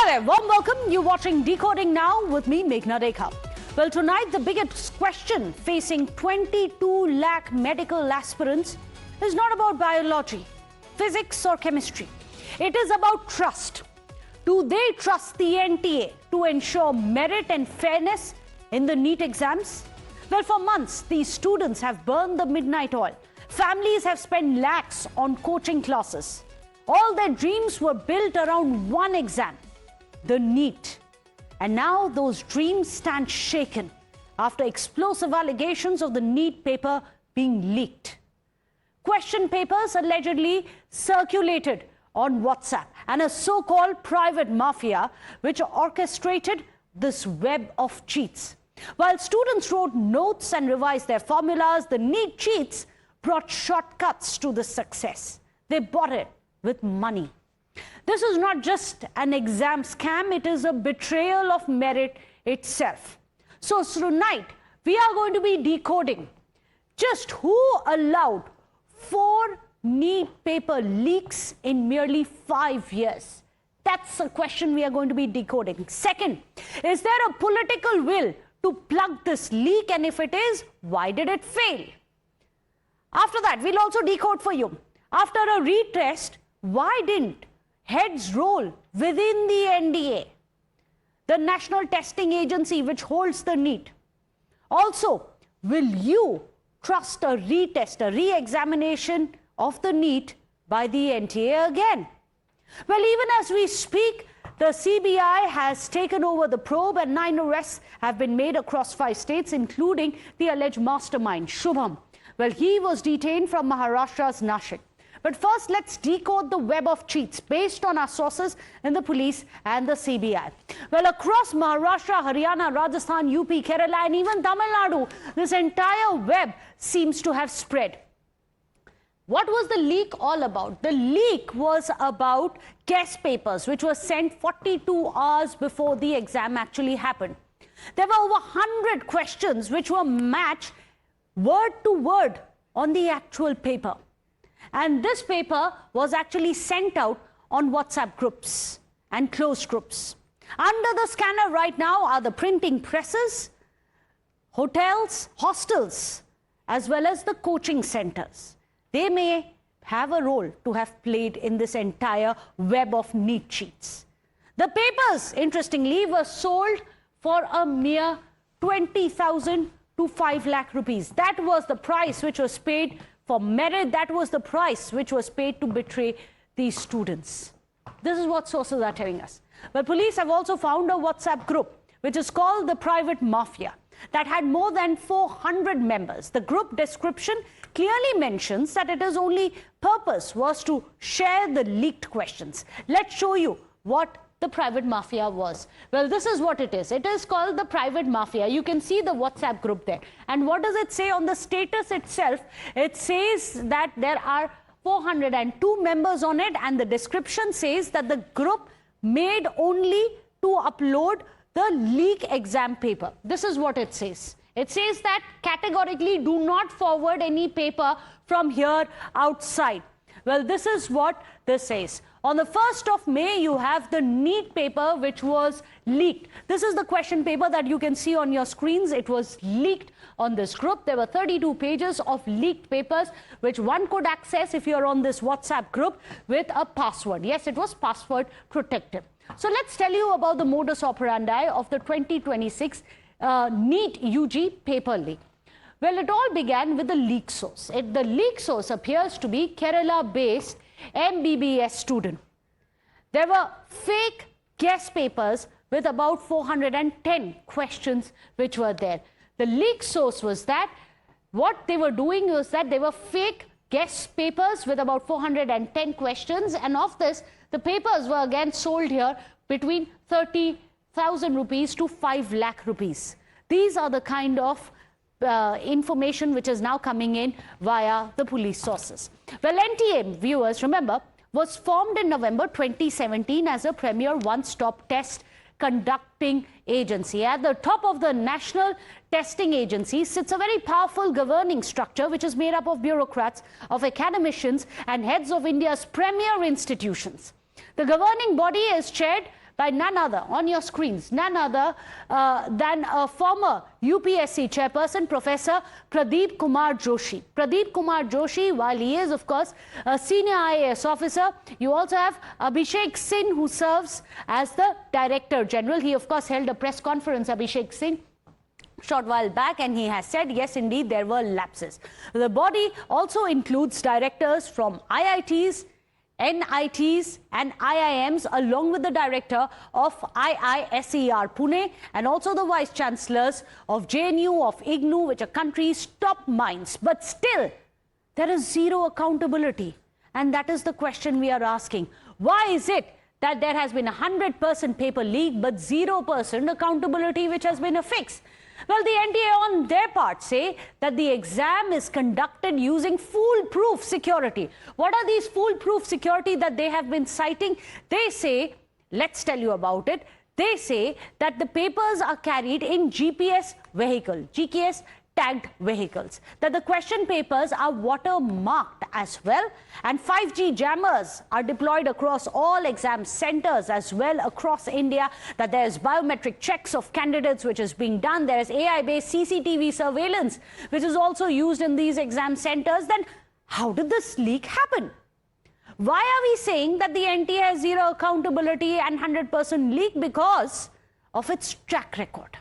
Hi there, warm welcome. You're watching Decoding Now with me, Meghna Deka. Well, tonight the biggest question facing 22 lakh medical aspirants is not about biology, physics or chemistry. It is about trust. Do they trust the NTA to ensure merit and fairness in the NEET exams? Well, for months, these students have burned the midnight oil. Families have spent lakhs on coaching classes. All their dreams were built around one exam, the NEET. And now those dreams stand shaken after explosive allegations of the NEET paper being leaked. Question papers allegedly circulated on WhatsApp and a so-called private mafia which orchestrated this web of cheats. While students wrote notes and revised their formulas, the NEET cheats brought shortcuts to the success. They bought it with money. This is not just an exam scam, it is a betrayal of merit itself. So tonight, we are going to be decoding just who allowed 4 NEET paper leaks in merely 5 years. That's a question we are going to be decoding. Second, is there a political will to plug this leak? And if it is, why did it fail? After that, we'll also decode for you. After a retest, why didn't heads roll within the NTA, the National Testing Agency which holds the NEET? Also, will you trust a retest, a re-examination of the NEET by the NTA again? Well, even as we speak, the CBI has taken over the probe and 9 arrests have been made across 5 states, including the alleged mastermind, Shubham. Well, he was detained from Maharashtra's Nashik. But first, let's decode the web of cheats based on our sources in the police and the CBI. Well, across Maharashtra, Haryana, Rajasthan, UP, Kerala, and even Tamil Nadu, this entire web seems to have spread. What was the leak all about? The leak was about guest papers, which were sent 42 hours before the exam actually happened. There were over 100 questions which were matched word to word on the actual paper. And this paper was actually sent out on WhatsApp groups and closed groups. Under the scanner right now are the printing presses, hotels, hostels, as well as the coaching centers. They may have a role to have played in this entire web of NEET cheats. The papers, interestingly, were sold for a mere 20,000 to 5 lakh rupees. That was the price which was paid for merit. That was the price which was paid to betray these students. This is what sources are telling us. But police have also found a WhatsApp group which is called the Private Mafia that had more than 400 members. The group description clearly mentions that its only purpose was to share the leaked questions. Let's show you what the Private Mafia was. Well, this is what it is. It is called the Private Mafia. You can see the WhatsApp group there. And what does it say on the status itself? It says that there are 402 members on it, and the description says that the group made only to upload the leak exam paper. This is what it says. It says that categorically do not forward any paper from here outside. Well, this is what this says. On the 1st of May, you have the NEET paper which was leaked. This is the question paper that you can see on your screens. It was leaked on this group. There were 32 pages of leaked papers which one could access if you're on this WhatsApp group with a password. Yes, it was password protected. So let's tell you about the modus operandi of the 2026 NEET-UG paper leak. Well, it all began with the leak source. The leak source appears to be Kerala-based MBBS student. There were fake guest papers with about 410 questions which were there. The leak source was that what they were doing was that they were fake guest papers with about 410 questions, and of this, the papers were again sold here between 30,000 rupees to 5 lakh rupees. These are the kind of information which is now coming in via the police sources. Well, NTA, viewers, remember, was formed in November 2017 as a premier one-stop test conducting agency. At the top of the National Testing Agency sits a very powerful governing structure which is made up of bureaucrats, of academicians and heads of India's premier institutions. The governing body is chaired by none other, on your screens, none other than a former UPSC chairperson, Professor Pradeep Kumar Joshi. Pradeep Kumar Joshi, while he is, of course, a senior IAS officer, you also have Abhishek Singh, who serves as the Director General. He, of course, held a press conference, Abhishek Singh, short while back, and he has said, yes, indeed, there were lapses. The body also includes directors from IITs, NITs and IIMs, along with the director of IISER Pune and also the vice chancellors of JNU, of IGNU, which are country's top minds. But still, there is zero accountability. And that is the question we are asking. Why is it that there has been a 100% paper leak but 0% accountability which has been affixed? Well, the NTA on their part say that the exam is conducted using foolproof security. What are these foolproof security that they have been citing? They say, let's tell you about it. They say that the papers are carried in GPS vehicle, GPS tagged vehicles, that the question papers are watermarked as well, and 5G jammers are deployed across all exam centers as well across India, that there's biometric checks of candidates which is being done, there is AI-based CCTV surveillance which is also used in these exam centers. Then how did this leak happen? Why are we saying that the NTA has zero accountability and 100% leak? Because of its track record.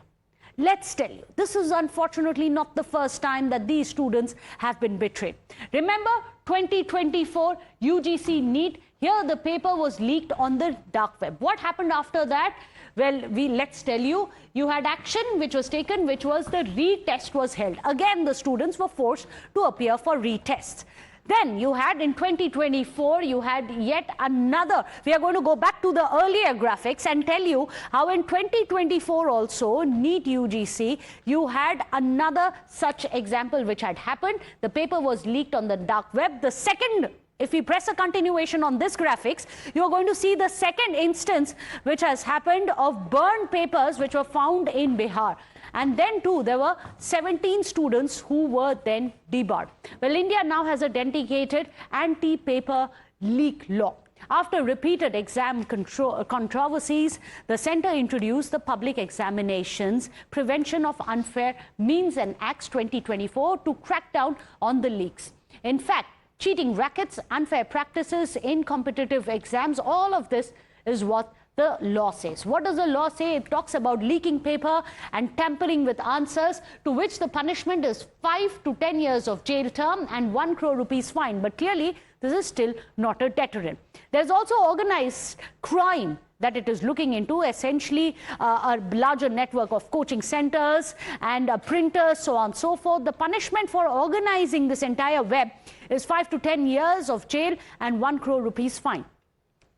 Let's tell you, this is unfortunately not the first time that these students have been betrayed. Remember 2024 UGC NEET, here the paper was leaked on the dark web. What happened after that? Well, let's tell you, you had action which was taken, which was the retest was held. Again, the students were forced to appear for retests. Then you had in 2024, you had yet another. We are going to go back to the earlier graphics and tell you how in 2024 also, NEET-UGC, you had another such example which had happened. The paper was leaked on the dark web. The second, if we press a continuation on this graphics, you're going to see the second instance which has happened of burned papers which were found in Bihar. And then too, there were 17 students who were then debarred. Well, India now has a dedicated anti-paper leak law. After repeated exam controversies, the centre introduced the Public Examinations Prevention of Unfair Means and Acts 2024 to crack down on the leaks. In fact, cheating rackets, unfair practices in competitive exams, all of this is what the law says. What does the law say? It talks about leaking paper and tampering with answers, to which the punishment is 5 to 10 years of jail term and 1 crore rupees fine. But clearly, this is still not a deterrent. There's also organized crime that it is looking into, essentially a larger network of coaching centers and printers, so on and so forth. The punishment for organizing this entire web is 5 to 10 years of jail and 1 crore rupees fine.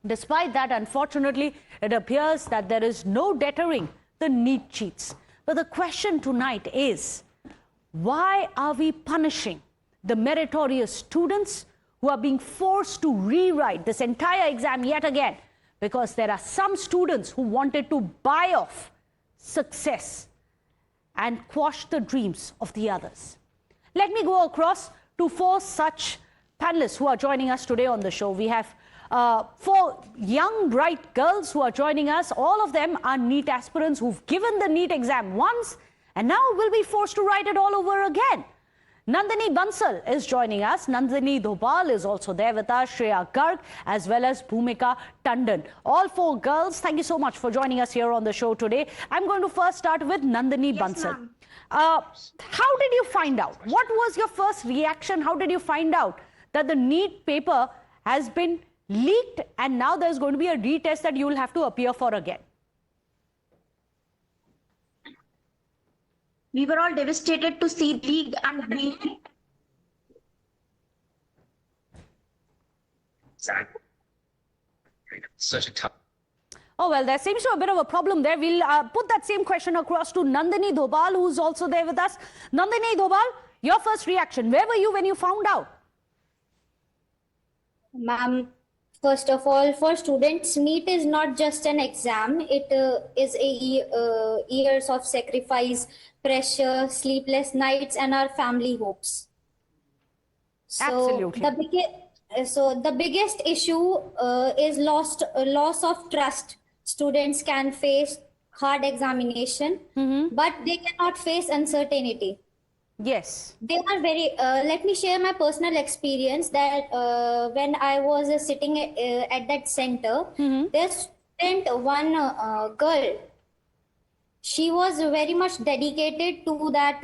Despite that, unfortunately, it appears that there is no deterring the NEET cheats. But the question tonight is, why are we punishing the meritorious students who are being forced to rewrite this entire exam yet again? Because there are some students who wanted to buy off success and quash the dreams of the others. Let me go across to 4 such panelists who are joining us today on the show. We have 4 young, bright girls who are joining us. All of them are NEET aspirants who've given the NEET exam once and now will be forced to write it all over again. Nandini Bansal is joining us. Nandini Dhopal is also there with us. Shreya Garg as well as Bhumika Tandon. All 4 girls, thank you so much for joining us here on the show today. I'm going to first start with Nandini Bansal. How did you find out? What was your first reaction? How did you find out that the NEET paper has been leaked and now there's going to be a retest that you will have to appear for again? We were all devastated to see leaked and we... Such a tough... Oh, well, there seems to be a bit of a problem there. We'll put that same question across to Nandini Dhopal, who's also there with us. Nandini Dhopal, your first reaction. Where were you when you found out? Ma'am, first of all, for students, NEET is not just an exam. It is a years of sacrifice, pressure, sleepless nights, and our family hopes. So Absolutely. The biggest issue is loss of trust. students can face hard examination, but they cannot face uncertainty. Yes. They are very, let me share my personal experience that when I was sitting at that center, there's one girl. She was very much dedicated to that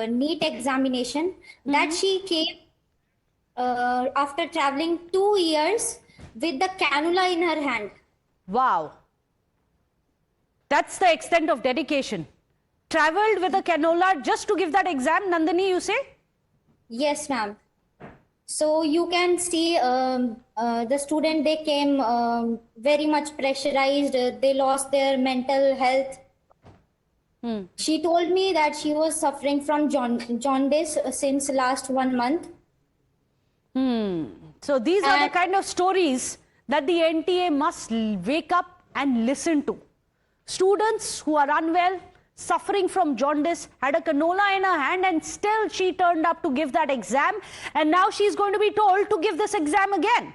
NEET examination that she came after traveling 2 years with the cannula in her hand. Wow. That's the extent of dedication. Traveled with a cannula just to give that exam, Nandini, you say? Yes, ma'am. So you can see the student, they came very much pressurized. They lost their mental health. She told me that she was suffering from jaundice since last 1 month. So these are the kind of stories that the NTA must wake up and listen to. Students who are unwell, suffering from jaundice, had a canola in her hand, and still she turned up to give that exam, and now she's going to be told to give this exam again.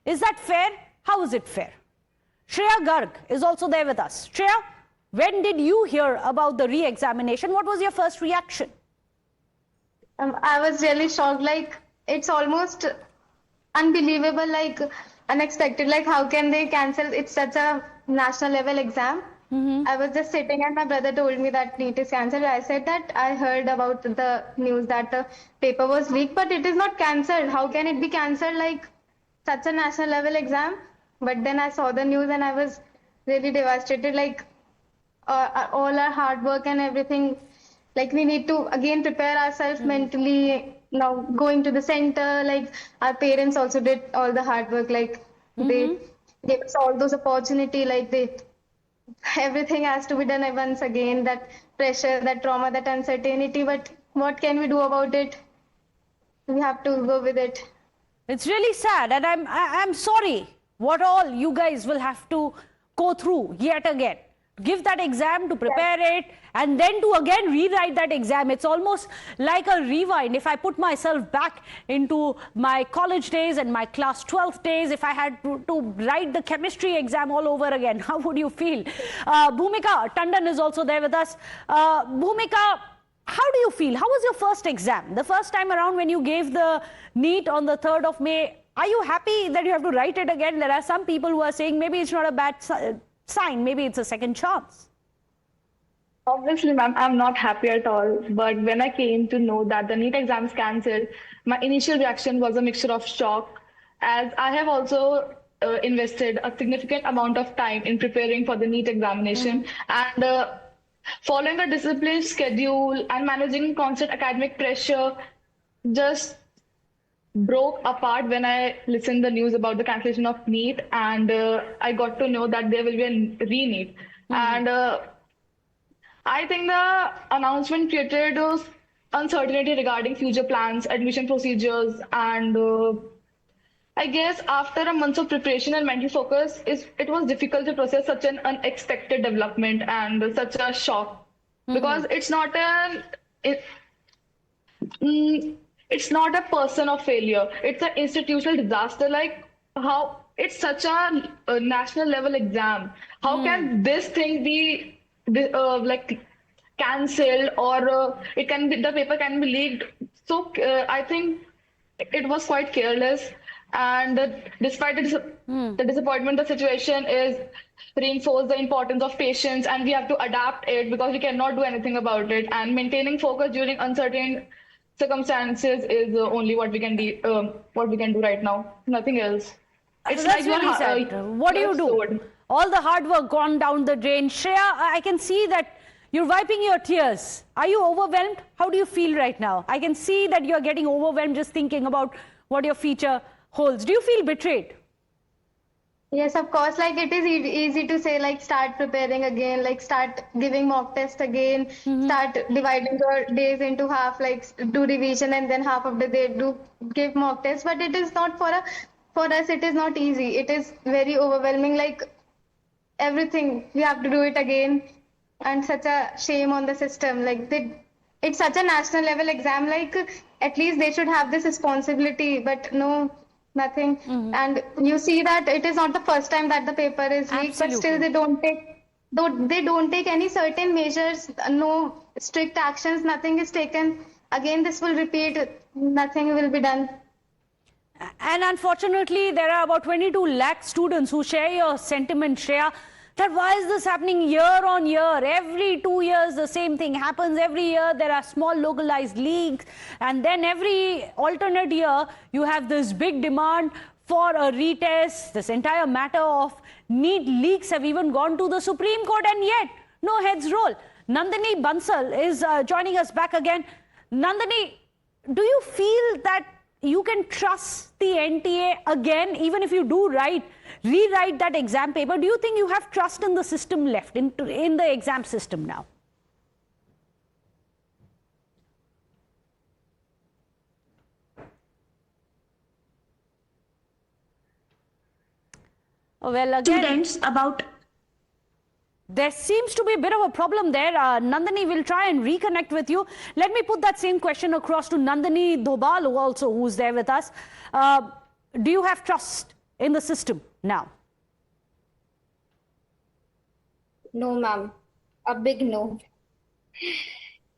Is that fair? How is it fair? Shreya Garg is also there with us. Shreya, when did you hear about the re-examination? What was your first reaction? I was really shocked. Like, it's almost unbelievable, like unexpected. Like, how can they cancel? It's such a national level exam. I was just sitting and my brother told me that NEET is cancelled. I said that I heard about the news that the paper was leaked, but it is not cancelled. How can it be cancelled, like such a national level exam? But then I saw the news and I was really devastated. Like all our hard work and everything, like we need to again prepare ourselves mentally. Now going to the center, like our parents also did all the hard work. Like they gave us all those opportunity. Like everything has to be done once again, that pressure, that trauma, that uncertainty, but what can we do about it? We have to go with it. It's really sad, and I'm sorry what all you guys will have to go through yet again. Give that exam, to prepare it, and then to again rewrite that exam. It's almost like a rewind. If I put myself back into my college days and my class 12th days, if I had to write the chemistry exam all over again, how would you feel? Bhumika Tandon is also there with us. Bhumika, how do you feel? How was your first exam? The first time around when you gave the NEET on the 3rd of May, are you happy that you have to write it again? There are some people who are saying maybe it's not a bad sign, maybe it's a second chance. Obviously, ma'am, I'm not happy at all. But when I came to know that the NEET exam is cancelled, my initial reaction was a mixture of shock, as I have also invested a significant amount of time in preparing for the NEET examination. And following a disciplined schedule and managing constant academic pressure just broke apart when I listened the news about the cancellation of NEET, and I got to know that there will be a re-NEET. And I think the announcement created uncertainty regarding future plans, admission procedures, and I guess after a month of preparation and mental focus, it was difficult to process such an unexpected development and such a shock, because it's not it's not a person of failure. It's an institutional disaster. Like how it's such a national level exam. How can this thing be like cancelled, or it can be, the paper can be leaked? So I think it was quite careless. And despite the disappointment, the situation is reinforced the importance of patience, and we have to adapt it because we cannot do anything about it. And maintaining focus during uncertain circumstances is only what we can do right now. Nothing else. It's that's like really sad. What do you do? All the hard work gone down the drain. Shreya, I can see that you're wiping your tears. Are you overwhelmed? How do you feel right now? I can see that you're getting overwhelmed just thinking about what your future holds. Do you feel betrayed? Yes, of course. Like it is easy to say, like start preparing again, like start giving mock test again, start dividing your days into half, like do revision and then half of the day do give mock test. But it is not for us. It is not easy. It is very overwhelming. Like everything we have to do it again, and such a shame on the system. Like it's such a national level exam. Like at least they should have this responsibility, but no. nothing. And you see that it is not the first time that the paper is leaked, but still Absolutely. they don't take any certain measures, no strict actions, nothing is taken. Again, this will repeat, nothing will be done. And unfortunately, there are about 22 lakh students who share your sentiment, Shreya, that why is this happening year on year? Every 2 years, the same thing happens. Every year, there are small localized leaks. And then every alternate year, you have this big demand for a retest. This entire matter of NEET leaks have even gone to the Supreme Court, and yet, no heads roll. Nandini Bansal is joining us back again. Nandini, do you feel that you can trust the NTA again, even if you do rewrite that exam paper? Do you think you have trust in the system left, in the exam system now? Well, again, Students about there seems to be a bit of a problem there. Nandini will try and reconnect with you. Let me put that same question across to Nandini Dhobal also, who's there with us. Do you have trust in the system now? No, ma'am. A big no.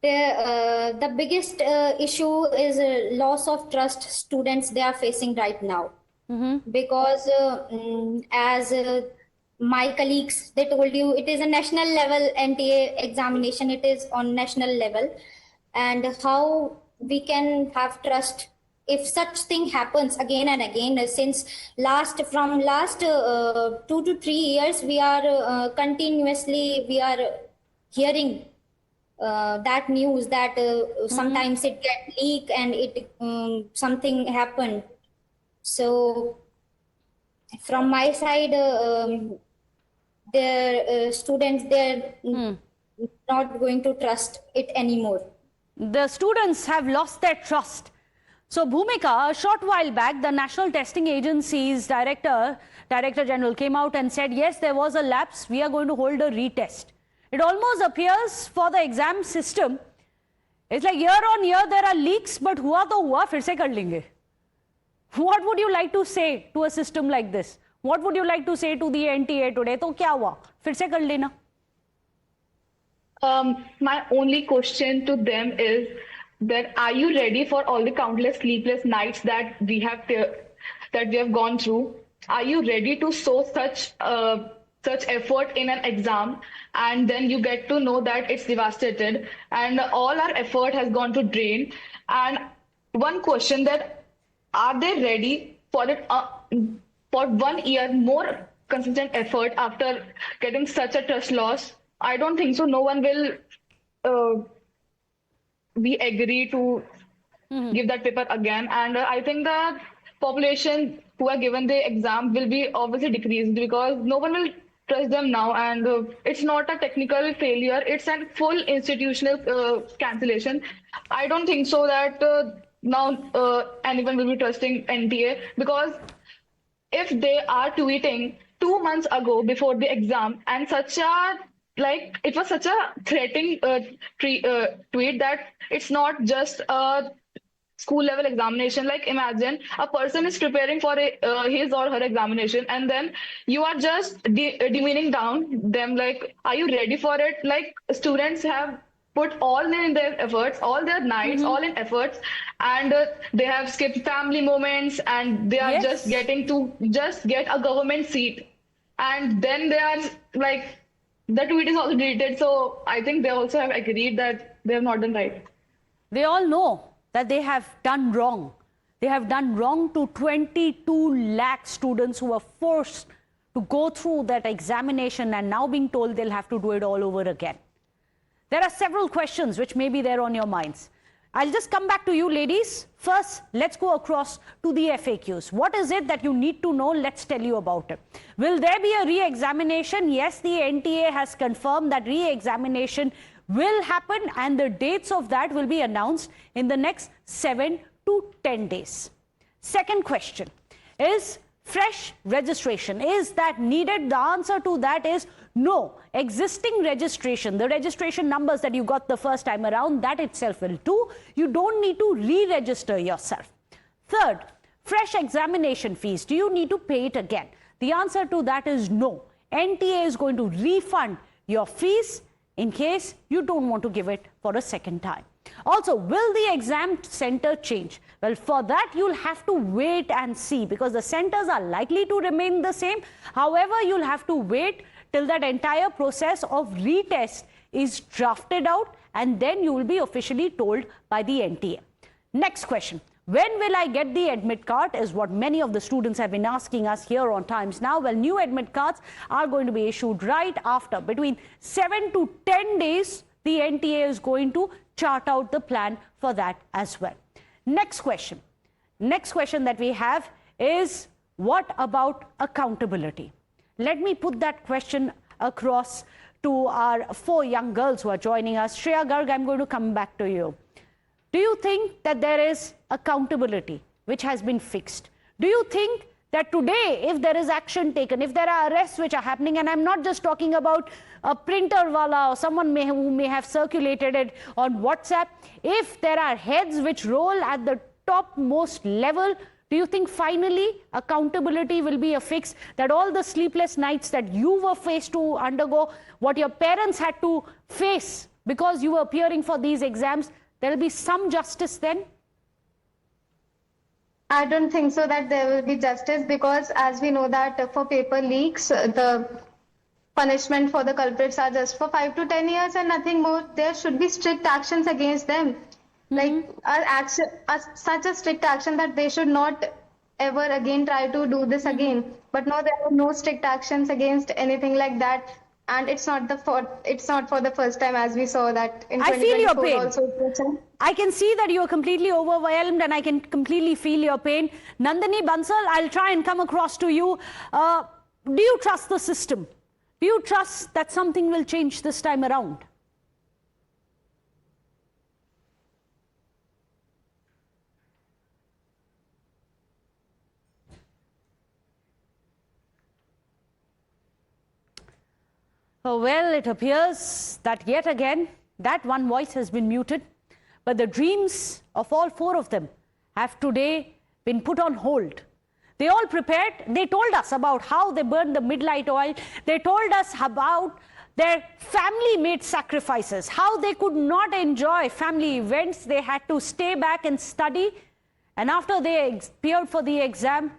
The biggest issue is loss of trust students they are facing right now. Because as my colleagues, they told you, it is a national level NTA examination. It is on national level. And how we can have trust if such thing happens again and again? Since from last 2 to 3 years, we are continuously hearing that news that sometimes it get leaked and it something happened. So from my side, the students, they're not going to trust it anymore. The students have lost their trust. So Bhumika, a short while back, the National Testing Agency's Director General came out and said, yes, there was a lapse. We are going to hold a retest. It almost appears for the exam system, it's like year on year there are leaks, but hua to hua, fir se kar lenge. What would you like to say to a system like this? What would you like to say to the NTA today? To kya hua? Fir se kar lena. My only question to them is that are you ready for all the countless sleepless nights that we have gone through? Are you ready to sow such effort in an exam, and then you get to know that it's devastated and all our effort has gone to drain? And one question, that are they ready for it for 1 year more consistent effort after getting such a trust loss? I don't think so. No one will be agree to give that paper again. And I think the population who are given the exam will be obviously decreased because no one will trust them now. And it's not a technical failure. It's a full institutional cancellation. I don't think so that now anyone will be trusting NTA, because if they are tweeting 2 months ago before the exam and it was such a threatening tweet that it's not just a school level examination. Like, imagine a person is preparing for his or her examination, and then you are just demeaning down them. Like, are you ready for it? Like, students have put all in their efforts, all their nights, all in efforts, and they have skipped family moments, and they are just getting to just get a government seat, and then they are like, the tweet is also deleted. So I think they also have agreed that they have not done right. They all know that they have done wrong. They have done wrong to 22 lakh students who were forced to go through that examination and now being told they'll have to do it all over again. There are several questions which may be there on your minds. I'll just come back to you, ladies. First, let's go across to the FAQs. What is it that you need to know? Let's tell you about it. Will there be a re-examination? Yes, the NTA has confirmed that re-examination will happen, and the dates of that will be announced in the next 7 to 10 days. Second question, is fresh registration, is that needed? The answer to that is no. Existing registration, the registration numbers that you got the first time around, that itself will do. You don't need to re-register yourself. Third, fresh examination fees, do you need to pay it again? The answer to that is no. NTA is going to refund your fees in case you don't want to give it for a second time. Also, will the exam center change? Well, for that, you'll have to wait and see, because the centers are likely to remain the same. However, you'll have to wait till that entire process of retest is drafted out, and then you will be officially told by the NTA. Next question. When will I get the admit card is what many of the students have been asking us here on Times Now. Well, new admit cards are going to be issued right after. Between 7 to 10 days, the NTA is going to chart out the plan for that as well. Next question. Next question that we have is, what about accountability? Let me put that question across to our 4 young girls who are joining us. Shreya Garg, I'm going to come back to you. Do you think that there is accountability which has been fixed? Do you think that today, if there is action taken, if there are arrests which are happening, and I'm not just talking about a printer wala or someone who may have circulated it on WhatsApp, if there are heads which roll at the topmost level, do you think finally accountability will be a fix, that all the sleepless nights that you were faced to undergo, what your parents had to face because you were appearing for these exams, there will be some justice then? I don't think so that there will be justice, because as we know that for paper leaks, the punishment for the culprits are just for 5 to 10 years and nothing more. There should be strict actions against them. Like such a strict action that they should not ever again try to do this again. But no, there are no strict actions against anything like that. And it's not for the first time, as we saw that in 2024 I feel your pain. Also. I can see that you are completely overwhelmed, and I can completely feel your pain. Nandini Bansal, I'll try and come across to you. Do you trust the system? Do you trust that something will change this time around? Oh, well, it appears that yet again, that one voice has been muted. But the dreams of all 4 of them have today been put on hold. They all prepared. They told us about how they burned the midnight oil. They told us about their family-made sacrifices, how they could not enjoy family events. They had to stay back and study. And after they appeared for the exam,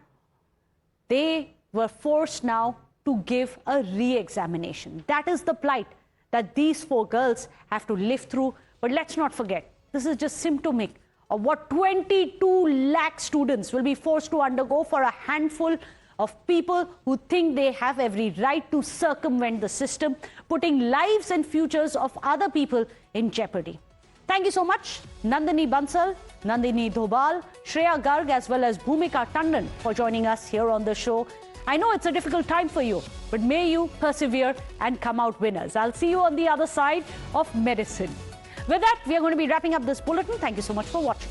they were forced now to give a re-examination. That is the plight that these 4 girls have to live through. But let's not forget, this is just symptomatic of what 22 lakh students will be forced to undergo for a handful of people who think they have every right to circumvent the system, putting lives and futures of other people in jeopardy. Thank you so much, Nandini Bansal, Nandini Dhobal, Shreya Garg, as well as Bhumika Tandon for joining us here on the show. I know it's a difficult time for you, but may you persevere and come out winners. I'll see you on the other side of medicine. With that, we are going to be wrapping up this bulletin. Thank you so much for watching.